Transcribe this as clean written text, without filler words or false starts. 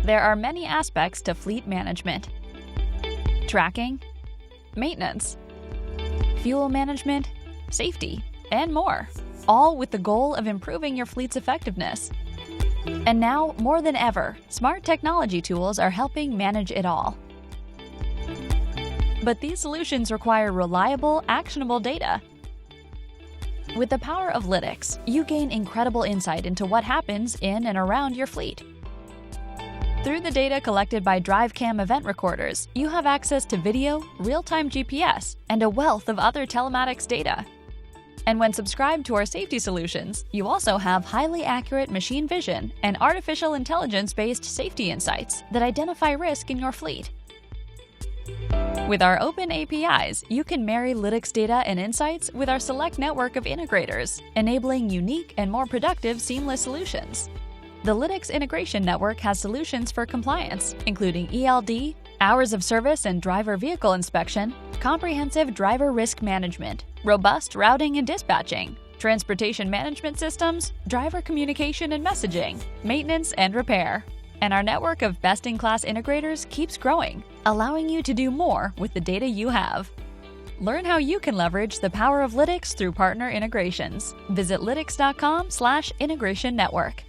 There are many aspects to fleet management: tracking, maintenance, fuel management, safety, and more, all with the goal of improving your fleet's effectiveness. And now, more than ever, smart technology tools are helping manage it all. But these solutions require reliable, actionable data. With the power of Lytx, you gain incredible insight into what happens in and around your fleet. Through the data collected by DriveCam event recorders, you have access to video, real-time GPS, and a wealth of other telematics data. And when subscribed to our safety solutions, you also have highly accurate machine vision and artificial intelligence-based safety insights that identify risk in your fleet. With our open APIs, you can marry Lytx data and insights with our select network of integrators, enabling unique and more productive seamless solutions. The Lytx Integration Network has solutions for compliance, including ELD, hours of service and driver vehicle inspection, comprehensive driver risk management, robust routing and dispatching, transportation management systems, driver communication and messaging, maintenance and repair. And our network of best-in-class integrators keeps growing, allowing you to do more with the data you have. Learn how you can leverage the power of Lytx through partner integrations. Visit lytx.com/integration network.